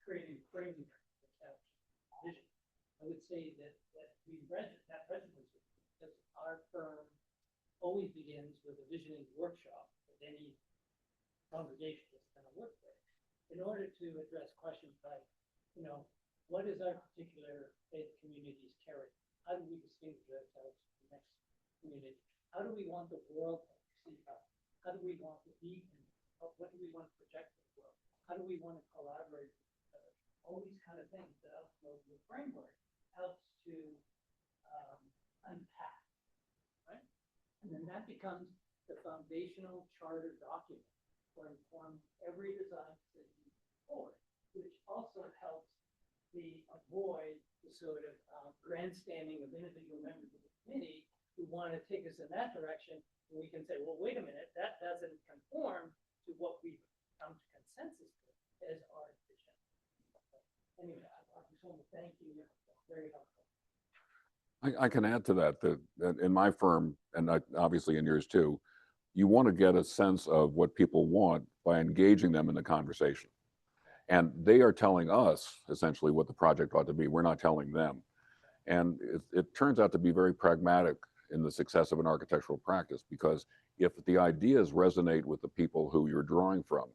[SPEAKER 4] creating framework that vision. I would say that that resonates with me because our firm always begins with a visioning workshop with any congregation that's going to work with, in order to address questions like, what is our particular faith community's character? How do we distinguish ourselves from the next community? How do we want the world to see us? How do we want to be? What do we want to project to the world? How do we want to collaborate with each other? All these kind of things that the framework helps to unpack, right? And then that becomes the foundational charter document for inform every design decision forward, which also helps avoid the sort of grandstanding of individual members of the committee who want to take us in that direction. And we can say, well, wait a minute, that doesn't conform to what we've come to consensus with as our vision. Anyway, I just want to thank you. Very helpful.
[SPEAKER 3] I can add to that in my firm, and obviously in yours too, you want to get a sense of what people want by engaging them in the conversation. And they are telling us essentially what the project ought to be. We're not telling them. And it turns out to be very pragmatic in the success of an architectural practice, because if the ideas resonate with the people who you're drawing from,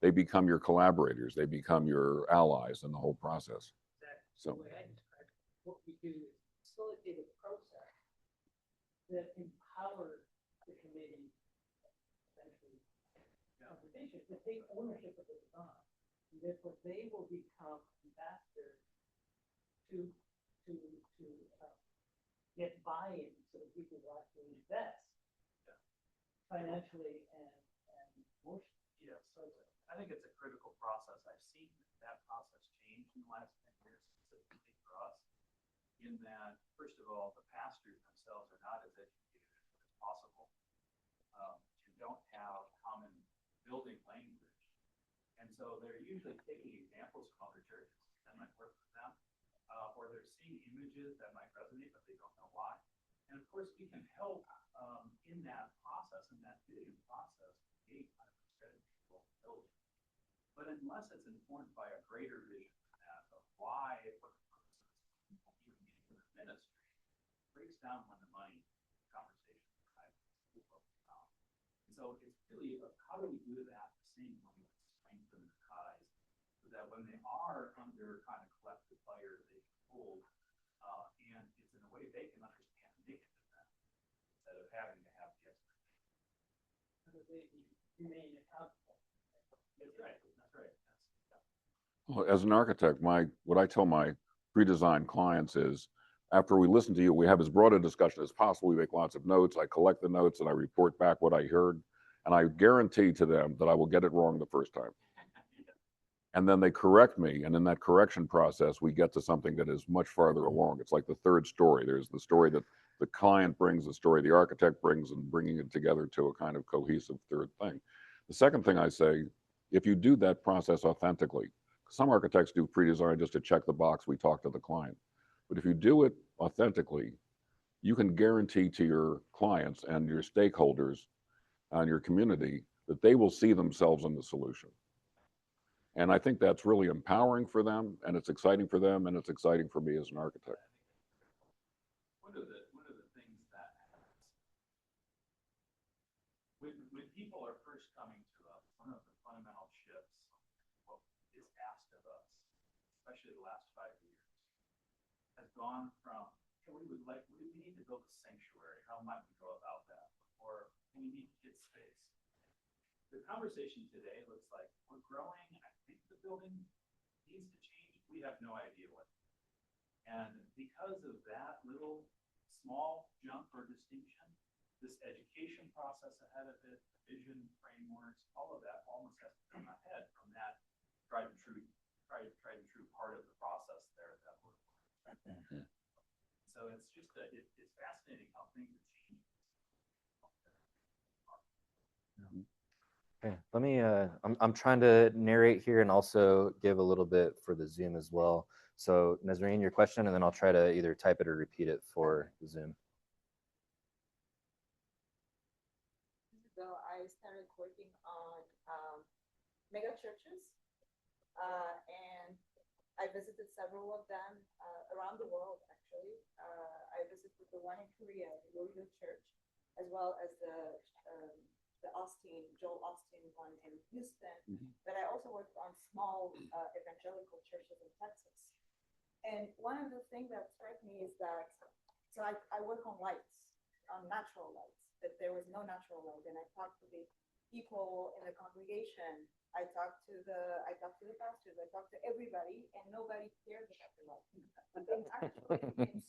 [SPEAKER 3] they become your collaborators, they become your allies in the whole process.
[SPEAKER 4] Exactly.
[SPEAKER 3] So
[SPEAKER 4] the way I describe it, what we do is facilitate a process that empowers the committee, eventually, conversation, to take ownership of the design. And therefore, they will become ambassadors to get buy-in, so that people will actually invest financially and emotionally.
[SPEAKER 2] Yeah, so I think it's a critical process. I've seen that process change in the last 10 years, specifically for us, in that, first of all, the pastors themselves are not as educated as possible. so they're usually taking examples from other churches that might work for them, or they're seeing images that might resonate, but they don't know why. And of course, we can help in that process, in that vision process, create kind of a strategical building. But unless it's informed by a greater vision of why, what the purpose is, even in the ministry, it breaks down when the money conversation. And so it's really how do we do that the same way we strengthen the ties, so that when they are under kind of collective fire, they can hold, and it's in a way they can understand and they can defend, instead of having to have the expertise.
[SPEAKER 4] So they remain accountable.
[SPEAKER 2] That's right. That's right.
[SPEAKER 3] Well, as an architect, what I tell my pre-designed clients is, after we listen to you, we have as broad a discussion as possible. We make lots of notes. I collect the notes and I report back what I heard. And I guarantee to them that I will get it wrong the first time. And then they correct me. And in that correction process, we get to something that is much farther along. It's like the third story. There's the story that the client brings, the story the architect brings, and bringing it together to a kind of cohesive third thing. The second thing I say, if you do that process authentically, some architects do pre-design just to check the box, we talk to the client. But if you do it authentically, you can guarantee to your clients and your stakeholders and your community that they will see themselves in the solution. And I think that's really empowering for them, and it's exciting for them, and it's exciting for me as an architect.
[SPEAKER 2] One of the things that happens when people are first coming to us, one of the fundamental shifts, what is asked of us, especially the last 5 years, has gone from, hey, we need to build a sanctuary. How might we go about that? Or we need kids space. The conversation today looks like we're growing. I think the building needs to change. We have no idea what. And because of that little small jump or distinction, this education process ahead of it, vision frameworks, all of that almost has to come ahead from that tried and true part of the process there that we're. So it's just it's fascinating how things are changing.
[SPEAKER 1] Okay, let me, I'm trying to narrate here and also give a little bit for the Zoom as well. So Nazarene, your question, and then I'll try to either type it or repeat it for the Zoom.
[SPEAKER 5] So I started working on mega churches, and I visited several of them around the world, actually. I visited the one in Korea, the DeGroot Church, as well as the Joel Austin one in Houston. But I also worked on small evangelical churches in Texas. And one of the things that struck me is that, so I work on lights, on natural lights, but there was no natural light. And I talked to the people in the congregation. I talked to the pastors, I talked to everybody, and nobody cared about the light. But then actually,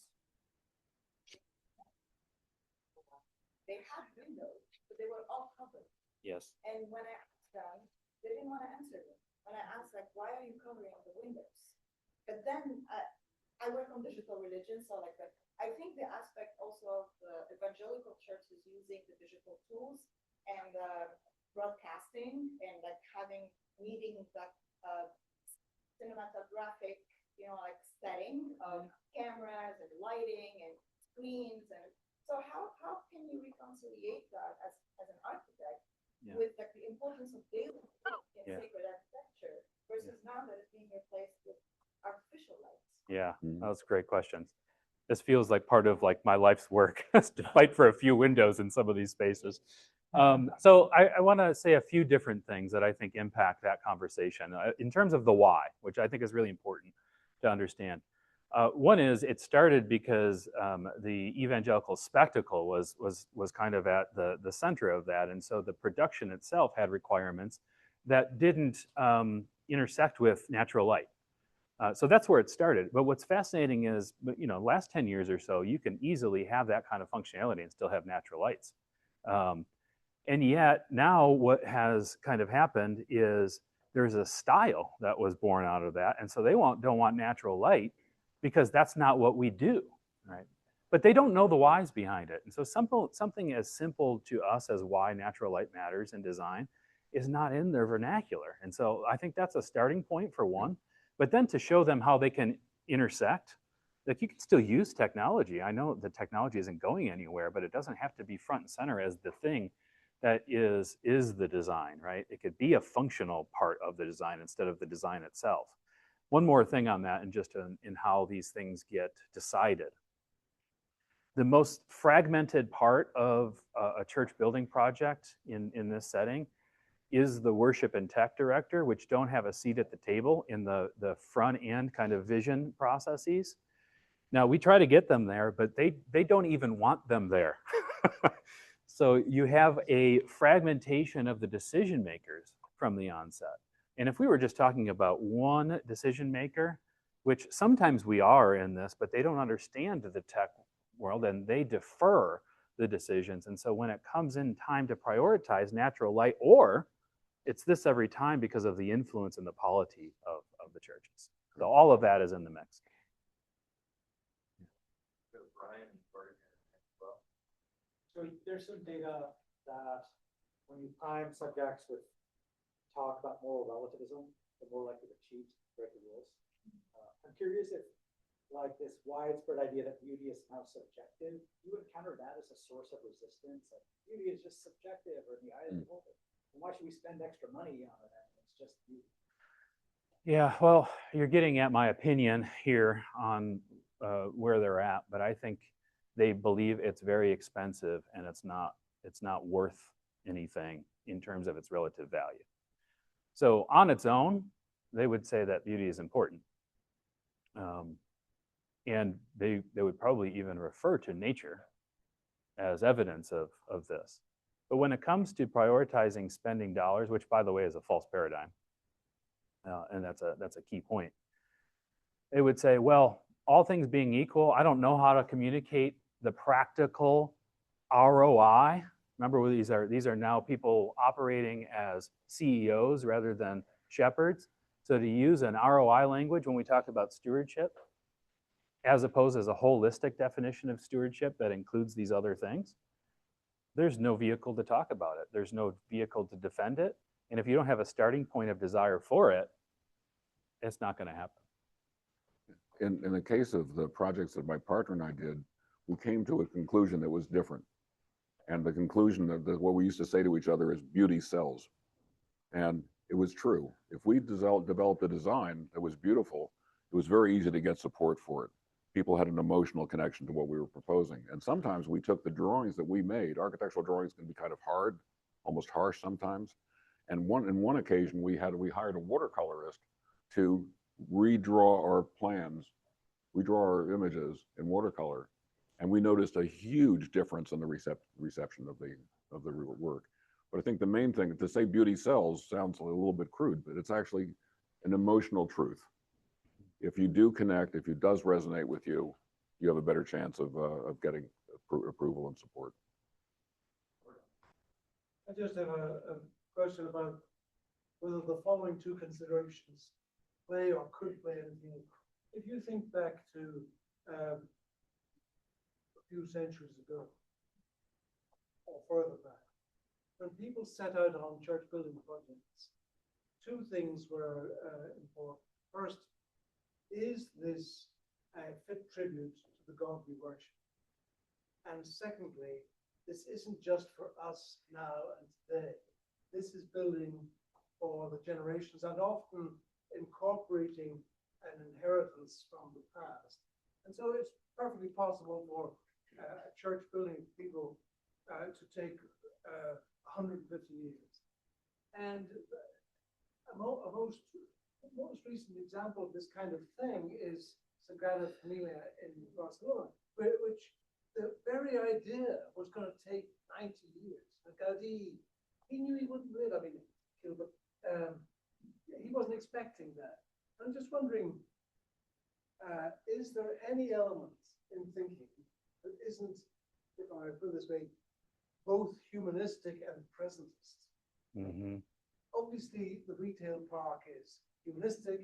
[SPEAKER 5] they had windows, but they were all covered.
[SPEAKER 1] Yes.
[SPEAKER 5] And when I asked them, they didn't want to answer me. When I asked, like, why are you covering the windows? But then I work on digital religion, so like I think the aspect also of the evangelical church is using the digital tools and broadcasting and like having meetings that cinematographic, like setting of cameras and lighting and screens. And so how can you reconciliate that as an architect with like the importance of daily in sacred architecture versus now that it's being replaced with artificial lights?
[SPEAKER 2] Yeah, that's a great question. This feels like part of like my life's work to fight for a few windows in some of these spaces. So I want to say a few different things that I think impact that conversation in terms of the why, which I think is really important to understand. One is it started because the evangelical spectacle was kind of at the center of that, and so the production itself had requirements that didn't intersect with natural light. So that's where it started. But what's fascinating is, last 10 years or so, you can easily have that kind of functionality and still have natural lights. And yet now what has kind of happened is there's a style that was born out of that. And so they don't want natural light because that's not what we do, right? But they don't know the whys behind it. And so something as simple to us as why natural light matters in design is not in their vernacular. And so I think that's a starting point for one. But then to show them how they can intersect, like you can still use technology. I know the technology isn't going anywhere, but it doesn't have to be front and center as the thing that is the design, right? It could be a functional part of the design instead of the design itself. One more thing on that, and just in how these things get decided. The most fragmented part of a church building project in this setting is the worship and tech director, which don't have a seat at the table in the front end kind of vision processes. Now, we try to get them there, but they don't even want them there. So you have a fragmentation of the decision makers from the onset. And if we were just talking about one decision maker, which sometimes we are in this, but they don't understand the tech world and they defer the decisions. And so when it comes in time to prioritize natural light, or it's this every time because of the influence and the polity of the churches. So all of that is in the mix.
[SPEAKER 6] So there's some data that when you prime subjects with talk about moral relativism, they're more likely to cheat, break the rules. I'm curious if, like, this widespread idea that beauty is now subjective, you encounter that as a source of resistance. Like, beauty is just subjective or in the eye of the beholder. And why should we spend extra money on it? It's just beauty.
[SPEAKER 2] Yeah, well, you're getting at my opinion here on where they're at, but I think they believe it's very expensive and it's not worth anything in terms of its relative value. So on its own, they would say that beauty is important. And they would probably even refer to nature as evidence of this. But when it comes to prioritizing spending dollars, which by the way is a false paradigm, and that's a key point, they would say, well, all things being equal, I don't know how to communicate the practical ROI. Remember, these are now people operating as CEOs rather than shepherds. So to use an ROI language when we talk about stewardship, as opposed as a holistic definition of stewardship that includes these other things, there's no vehicle to talk about it. There's no vehicle to defend it. And if you don't have a starting point of desire for it, it's not going to happen.
[SPEAKER 3] In the case of the projects that my partner and I did, we came to a conclusion that was different. And the conclusion of what we used to say to each other is beauty sells. And it was true. If we developed a design that was beautiful, it was very easy to get support for it. People had an emotional connection to what we were proposing. And sometimes we took the drawings that we made. Architectural drawings can be kind of hard, almost harsh sometimes. And in one occasion, we hired a watercolorist to redraw our plans, redraw our images in watercolor. And we noticed a huge difference in the reception of the work. But I think the main thing, to say beauty sells sounds a little bit crude, but it's actually an emotional truth. If you do connect, if it does resonate with you, you have a better chance of getting approval and support.
[SPEAKER 7] I just have a question about whether the following two considerations play or could play anything. If you think back to a few centuries ago, or further back, when people set out on church building projects, two things were important. First, is this a fit tribute to the God we worship? And secondly, this isn't just for us now and today. This is building for the generations and often incorporating an inheritance from the past. And so it's perfectly possible for church building people to take 150 years. And a most recent example of this kind of thing is Sagrada Familia in Barcelona, which the very idea was going to take 90 years. And Gaudi, he knew he wouldn't live. I mean, but he wasn't expecting that. I'm just wondering, is there any element in thinking that isn't, if I put it this way, both humanistic and presentist?
[SPEAKER 2] Mm-hmm.
[SPEAKER 7] Obviously, the retail park is humanistic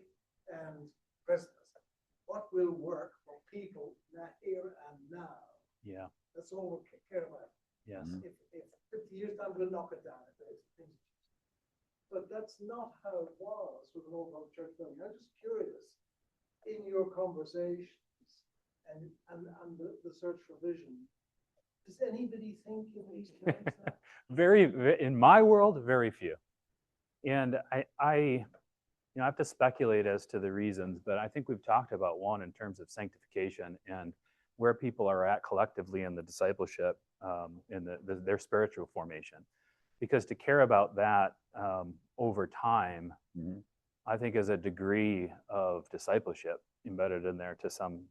[SPEAKER 7] and presentist. What will work for people here and now?
[SPEAKER 2] Yeah.
[SPEAKER 7] That's all we care about.
[SPEAKER 2] Yes.
[SPEAKER 7] If 50 years time, we'll knock it down. that's not how it was with an old Roman church building. I'm just curious, in your conversations and the search for vision, does anybody think in these terms now?
[SPEAKER 2] In my world, very few. And I have to speculate as to the reasons, but I think we've talked about one in terms of sanctification and where people are at collectively in the discipleship, in their spiritual formation. Because to care about that over time, I think is a degree of discipleship embedded in there to some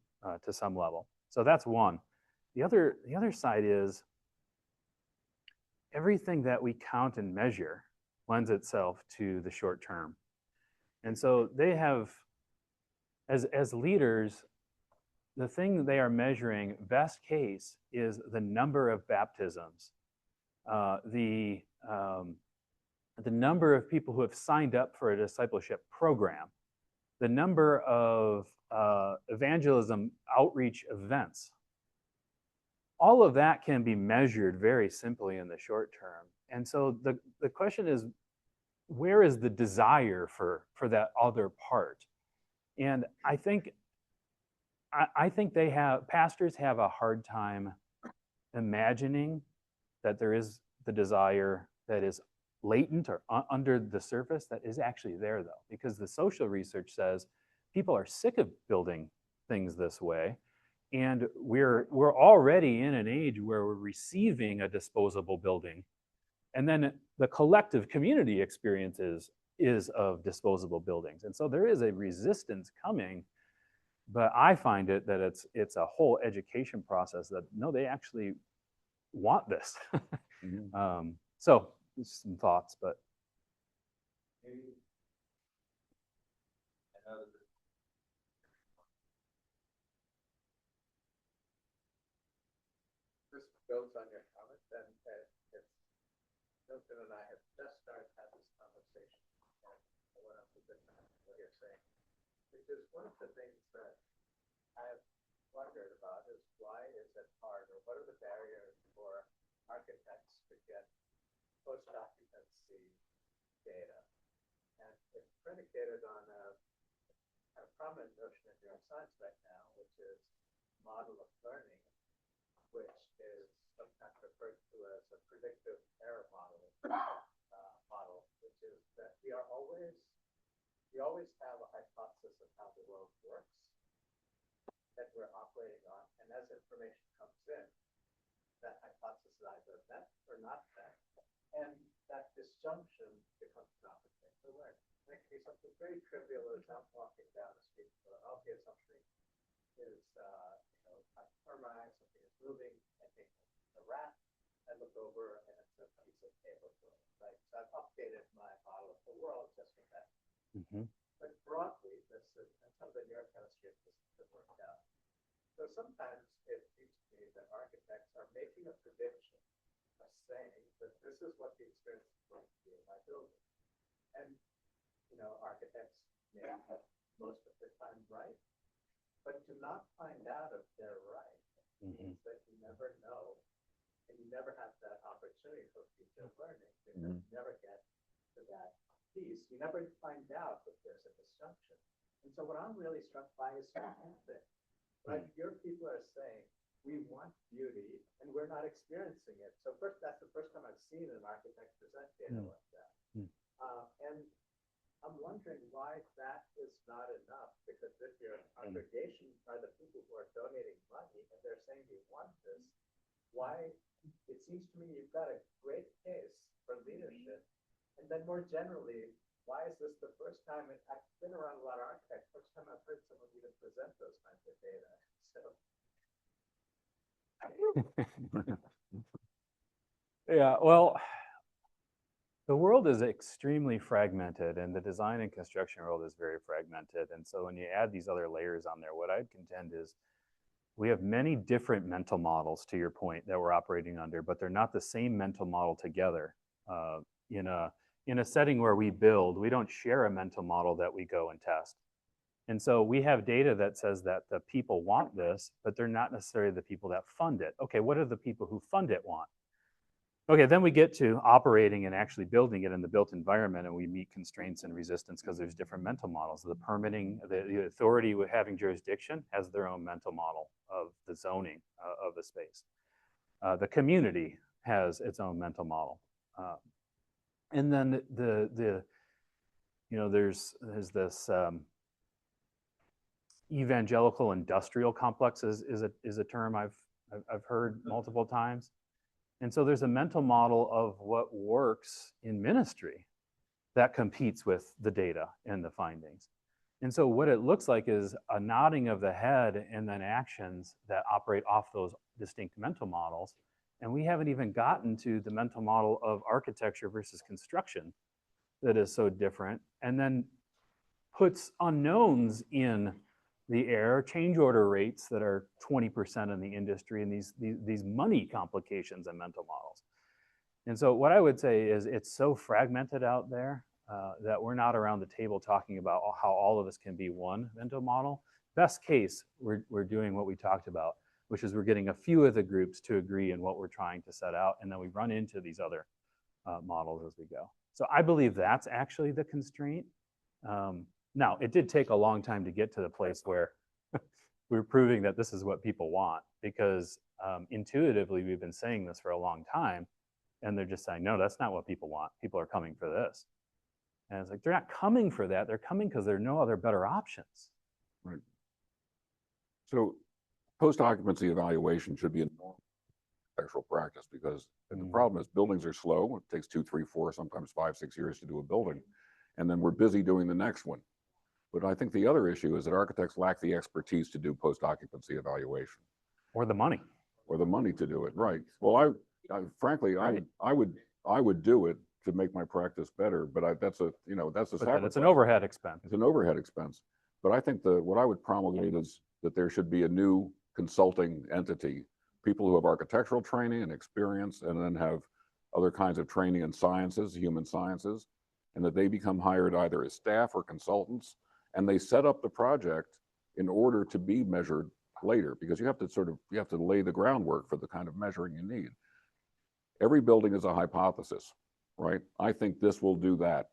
[SPEAKER 2] level. So that's one. The other side is everything that we count and measure lends itself to the short term. And so they have, as leaders, the thing they are measuring, best case, is the number of baptisms, the number of people who have signed up for a discipleship program, the number of evangelism outreach events. All of that can be measured very simply in the short term. And so the question is, where is the desire for that other part? And I think pastors have a hard time imagining that there is the desire that is latent or under the surface that is actually there, though, because the social research says people are sick of building things this way, and we're already in an age where we're receiving a disposable building, and then the collective community experience is of disposable buildings, and so there is a resistance coming. But I find it that it's a whole education process that no, they actually want this. So just some thoughts, but
[SPEAKER 8] Maybe I know that this builds on your comment, and it's Milton and I have just started to have this conversation. And what I'm what you're saying, because one of the things that I've wondered about is why is it hard, or what are the barriers for architects to get post-occupancy data? And it's predicated on a prominent notion in neuroscience right now, which is model of learning, which is sometimes referred to as a predictive error model, which is that we always have a hypothesis of how the world works that we're operating on, and as information comes in, that hypothesis is either met or not met, and that disjunction becomes an opportunity to learn. It can be something very trivial as I'm walking down the street in Philadelphia, something is termite, something is moving, I think a rat, I look over and it's a piece of paper, right? So I've updated my model of the world just from that. But broadly, and some of the neurochemistry has worked out. So sometimes it seems to me that architects are making a prediction of saying that this is what the experience is going to be in my building. And, architects may have most of the time right, but to not find out if they're right means that you never know, and you never have that opportunity for future learning, because you never get to that piece. You never find out if there's a disjunction. And so what I'm really struck by is one thing. Like your people are saying, we want beauty, and we're not experiencing it. So first, that's the first time I've seen an architect present data like that. And I'm wondering why that is not enough, because if your congregation are the people who are donating money, and they're saying we want this, why, it seems to me you've got a great case for leadership. And then more generally, why is this the first time, I've been around a lot of architects, first time I've heard someone even present those kinds of data. So.
[SPEAKER 2] Yeah, well, the world is extremely fragmented, and the design and construction world is very fragmented. And so when you add these other layers on there, what I'd contend is we have many different mental models, to your point, that we're operating under, but they're not the same mental model together. In a setting where we build, we don't share a mental model that we go and test. And so we have data that says that the people want this, but they're not necessarily the people that fund it. Okay, what do the people who fund it want? Okay, then we get to operating and actually building it in the built environment, and we meet constraints and resistance because there's different mental models. The permitting, the authority with having jurisdiction has their own mental model of the zoning of the space. The community has its own mental model. And then there's this evangelical industrial complex is a term I've heard multiple times. And so there's a mental model of what works in ministry that competes with the data and the findings. And so what it looks like is a nodding of the head and then actions that operate off those distinct mental models. And we haven't even gotten to the mental model of architecture versus construction that is so different, and then puts unknowns in the air, change order rates that are 20% in the industry, and these money complications and mental models. And so what I would say is it's so fragmented out there that we're not around the table talking about how all of this can be one mental model. Best case, we're doing what we talked about, which is we're getting a few of the groups to agree in what we're trying to set out, and then we run into these other models as we go. So I believe that's actually the constraint. Now, it did take a long time to get to the place where we're proving that this is what people want, because intuitively we've been saying this for a long time, and they're just saying, no, that's not what people want. People are coming for this. And it's like, they're not coming for that. They're coming because there are no other better options.
[SPEAKER 3] Right. So post-occupancy evaluation should be a normal architectural practice, because the problem is buildings are slow. It takes 2, 3, 4, sometimes 5, 6 years to do a building. And then we're busy doing the next one. But I think the other issue is that architects lack the expertise to do post-occupancy evaluation.
[SPEAKER 2] Or the money.
[SPEAKER 3] Or the money to do it, right. Well, frankly,
[SPEAKER 2] Right.
[SPEAKER 3] I would do it to make my practice better, but that's a sacrifice.
[SPEAKER 2] It's an overhead expense.
[SPEAKER 3] It's an overhead expense. But I think what I would promulgate is that there should be a new consulting entity, people who have architectural training and experience, and then have other kinds of training in sciences, human sciences, and that they become hired either as staff or consultants, and they set up the project in order to be measured later, because you have to lay the groundwork for the kind of measuring you need. Every building is a hypothesis, right? I think this will do that.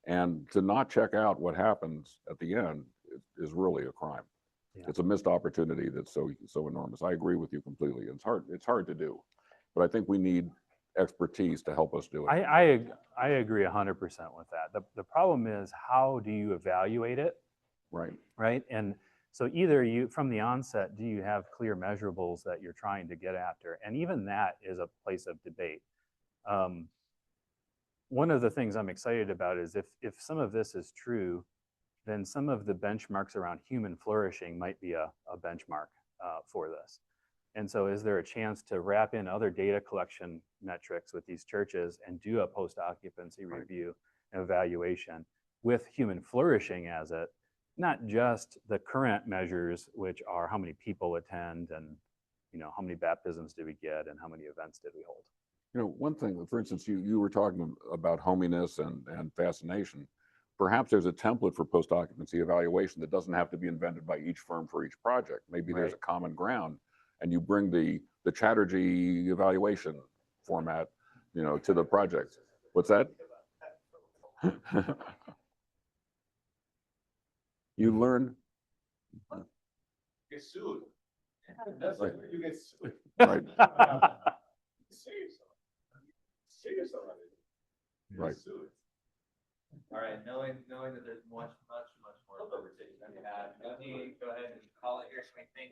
[SPEAKER 3] And to not check out what happens at the end is really a crime. Yeah. It's a missed opportunity that's so enormous. I agree with you completely. It's hard to do, but I think we need expertise to help us do it.
[SPEAKER 2] I agree 100% with that. The problem is, how do you evaluate it?
[SPEAKER 3] Right.
[SPEAKER 2] Right. And so either you, from the onset, do you have clear measurables that you're trying to get after? And even that is a place of debate. One of the things I'm excited about is if some of this is true, then some of the benchmarks around human flourishing might be a benchmark for this. And so is there a chance to wrap in other data collection metrics with these churches and do a post-occupancy review and evaluation with human flourishing as it, not just the current measures, which are how many people attend and how many baptisms did we get and how many events did we hold?
[SPEAKER 3] One thing, for instance, you were talking about hominess and fascination. Perhaps there's a template for post-occupancy evaluation that doesn't have to be invented by each firm for each project. Maybe there's a common ground, and you bring the Chatterjee evaluation format, to the project. What's that? You learn.
[SPEAKER 8] Get sued.
[SPEAKER 3] Right.
[SPEAKER 8] You get sued.
[SPEAKER 3] Right.
[SPEAKER 8] See yourself.
[SPEAKER 3] Right.
[SPEAKER 9] All right, knowing that there's much more conversation to be had, let me go ahead and call it here. So we thank